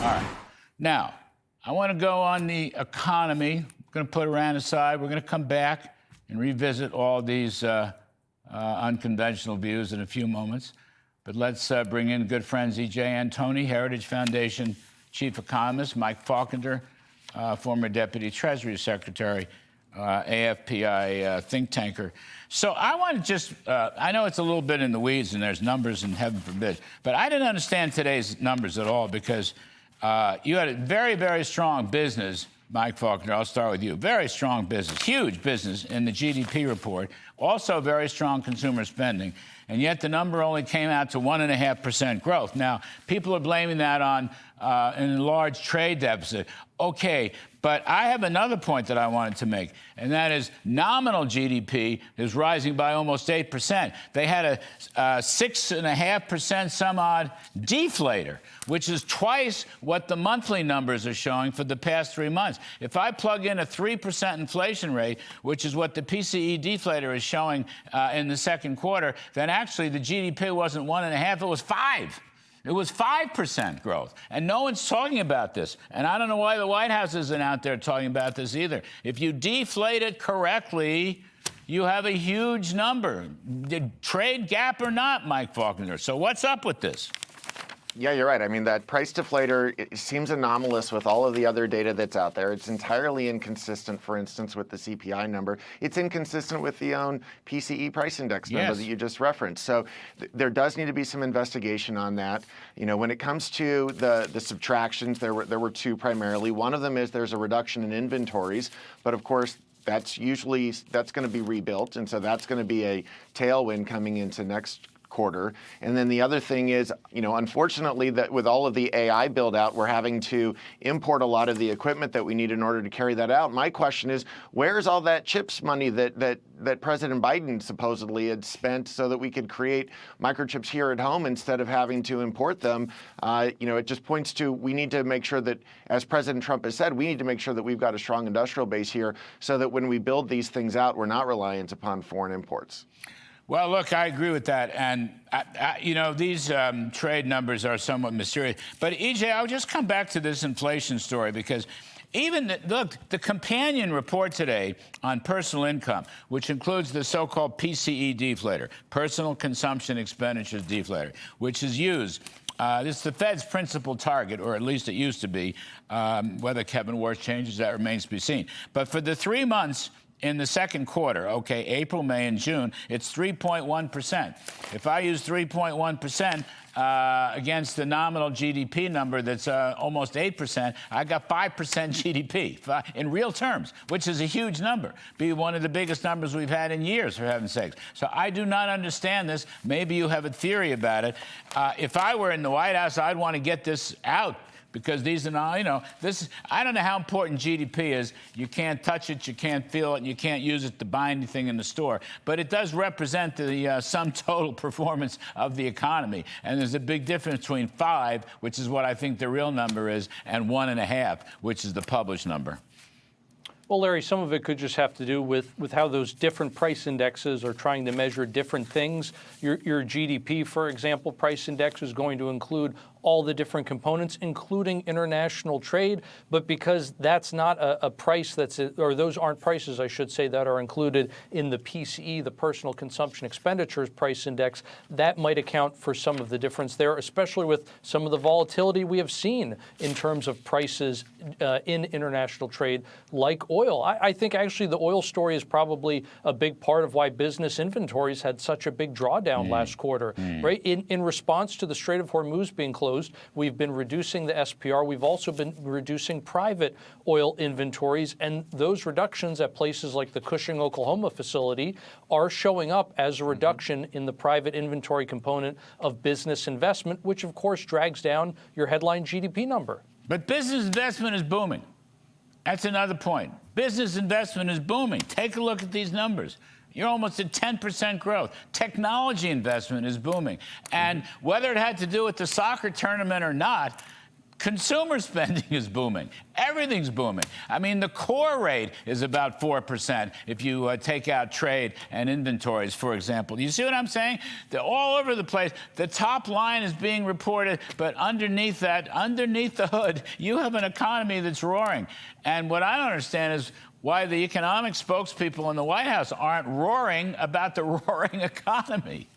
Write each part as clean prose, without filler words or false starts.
All right. Now, I want to go on the economy. I'm going to put Iran aside. We're going to come back and revisit all these unconventional views in a few moments. But let's bring in good friends EJ Antoni, Heritage Foundation Chief Economist, Mike Faulkender, former Deputy Treasury Secretary, AFPI think tanker. So I want to just, I know it's a little bit in the weeds and there's numbers and heaven forbid, but I didn't understand today's numbers at all because you had a very, very strong business, Mike Faulkender, I'll start with you. Very strong business, huge business in the GDP report, also very strong consumer spending. And yet the number only came out to 1.5% growth. Now, people are blaming that on an enlarged trade deficit. Okay, but I have another point that I wanted to make, and that is nominal GDP is rising by almost 8%. They had a 6.5% some odd deflator, which is twice what the monthly numbers are showing for the past 3 months. If I plug in a 3% inflation rate, which is what the PCE deflator is showing in the second quarter, then actually the GDP wasn't 1.5, it was 5. It was 5% growth. And no one's talking about this. And I don't know why the White House isn't out there talking about this either. If you deflate it correctly, you have a huge number. Trade gap or not, Mike Faulkender. So what's up with this? Yeah, you're right. I mean, that price deflator, it seems anomalous with all of the other data that's out there. It's entirely inconsistent, for instance, with the CPI number. It's inconsistent with the own PCE price index number that you just referenced. So there does need to be some investigation on that. You know, when it comes to the subtractions, there were two primarily. One of them is there's a reduction in inventories, but of course, that's going to be rebuilt, and so that's going to be a tailwind coming into next quarter. And then the other thing is, you know, unfortunately, that with all of the AI build out, we're having to import a lot of the equipment that we need in order to carry that out. My question is, where's all that chips money that President Biden supposedly had spent so that we could create microchips here at home instead of having to import them? You know, it just points to, we need to make sure that, as President Trump has said, we need to make sure that we've got a strong industrial base here so that when we build these things out, we're not reliant upon foreign imports. Well, look, I agree with that. And, you know, these trade numbers are somewhat mysterious. But, EJ, I'll just come back to this inflation story because even, look, the companion report today on personal income, which includes the so-called PCE deflator, personal consumption expenditures deflator, which is used. This is the Fed's principal target, or at least it used to be. Whether Kevin Warsh changes, that remains to be seen. But for the 3 months in the second quarter, okay, April, May, and June, it's 3.1%. If I use 3.1% against the nominal GDP number that's almost 8%, I got 5% GDP in real terms, which is a huge number. Be one of the biggest numbers we've had in years, for heaven's sakes. So I do not understand this. Maybe you have a theory about it. If I were in the White House, I'd want to get this out. Because these are not, you know, I don't know how important GDP is. You can't touch it, you can't feel it, and you can't use it to buy anything in the store. But it does represent the sum total performance of the economy. And there's a big difference between 5, which is what I think the real number is, and 1.5, which is the published number. Well, Larry, some of it could just have to do with how those different price indexes are trying to measure different things. Your GDP, for example, price index is going to include all the different components, including international trade. But because that's not a price or those aren't prices, I should say, that are included in the PCE, the personal consumption expenditures price index, that might account for some of the difference there, especially with some of the volatility we have seen in terms of prices in international trade, like oil. I think actually the oil story is probably a big part of why business inventories had such a big drawdown last quarter, right? In response to the Strait of Hormuz being closed, we've been reducing the SPR. We've also been reducing private oil inventories, and those reductions at places like the Cushing, Oklahoma facility are showing up as a reduction in the private inventory component of business investment, which of course drags down your headline GDP number. But business investment is booming. That's another point. Business investment is booming. Take a look at these numbers. You're almost at 10% growth. Technology investment is booming. And whether it had to do with the soccer tournament or not, Consumer spending is booming. Everything's booming. I mean, the core rate is about 4% if you take out trade and inventories, for example. You see what I'm saying? They're all over the place. The top line is being reported, but underneath that, underneath the hood, you have an economy that's roaring. And what I don't understand is why the economic spokespeople in the White House aren't roaring about the roaring economy.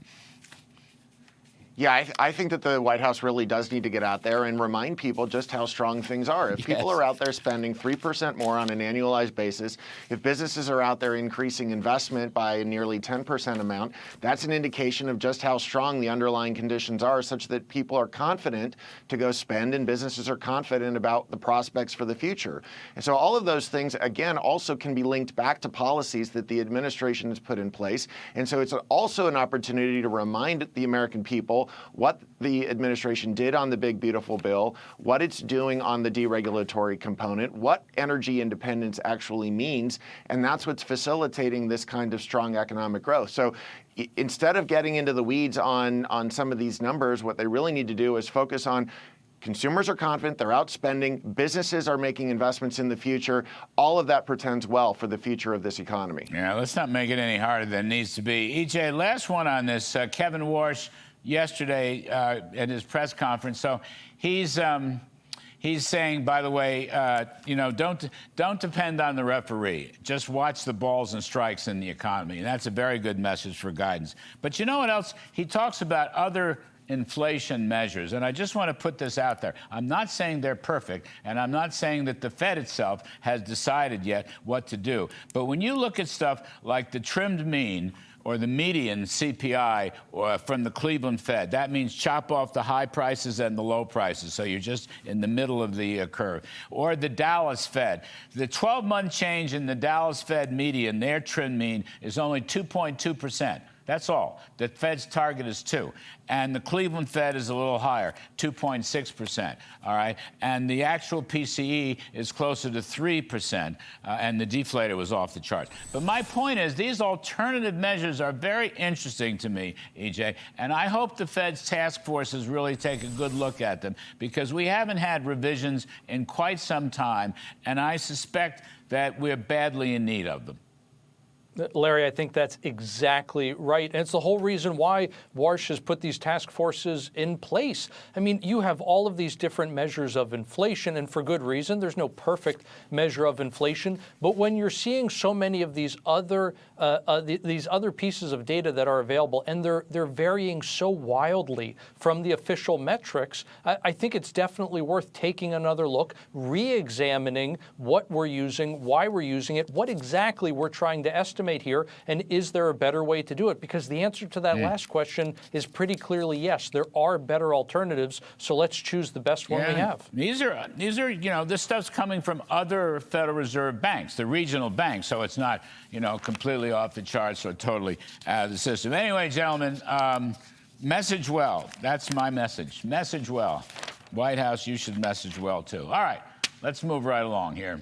Yeah, I think that the White House really does need to get out there and remind people just how strong things are. If people are out there spending 3% more on an annualized basis, if businesses are out there increasing investment by a nearly 10% amount, that's an indication of just how strong the underlying conditions are, such that people are confident to go spend and businesses are confident about the prospects for the future. And so all of those things, again, also can be linked back to policies that the administration has put in place. And so it's also an opportunity to remind the American people what the administration did on the Big Beautiful Bill, what it's doing on the deregulatory component, what energy independence actually means, and that's what's facilitating this kind of strong economic growth. So instead of getting into the weeds on some of these numbers, what they really need to do is focus on consumers are confident, they're out spending, businesses are making investments in the future. All of that portends well for the future of this economy. Yeah, let's not make it any harder than it needs to be. EJ, last one on this. Kevin Warsh, yesterday at his press conference. So he's saying, by the way, don't depend on the referee. Just watch the balls and strikes in the economy. And that's a very good message for guidance. But you know what else? He talks about other inflation measures. And I just want to put this out there. I'm not saying they're perfect, and I'm not saying that the Fed itself has decided yet what to do. But when you look at stuff like the trimmed mean, or the median CPI from the Cleveland Fed. That means chop off the high prices and the low prices, so you're just in the middle of the curve. Or the Dallas Fed. The 12-month change in the Dallas Fed median, their trim mean, is only 2.2%. That's all. The Fed's target is 2. And the Cleveland Fed is a little higher, 2.6%, all right? And the actual PCE is closer to 3%, and the deflator was off the charts. But my point is, these alternative measures are very interesting to me, EJ, and I hope the Fed's task forces really take a good look at them, because we haven't had revisions in quite some time, and I suspect that we're badly in need of them. Larry, I think that's exactly right. And it's the whole reason why Warsh has put these task forces in place. I mean, you have all of these different measures of inflation, and for good reason. There's no perfect measure of inflation. But when you're seeing so many of these other pieces of data that are available, and they're varying so wildly from the official metrics, I think it's definitely worth taking another look, re-examining what we're using, why we're using it, what exactly we're trying to estimate here, and is there a better way to do it? Because the answer to that last question is pretty clearly yes. There are better alternatives, so let's choose the best one we have. These are, this stuff's coming from other Federal Reserve banks, the regional banks, so it's not, completely off the charts or totally out of the system. Anyway, gentlemen, message well. That's my message. Message well. White House, you should message well, too. All right, let's move right along here.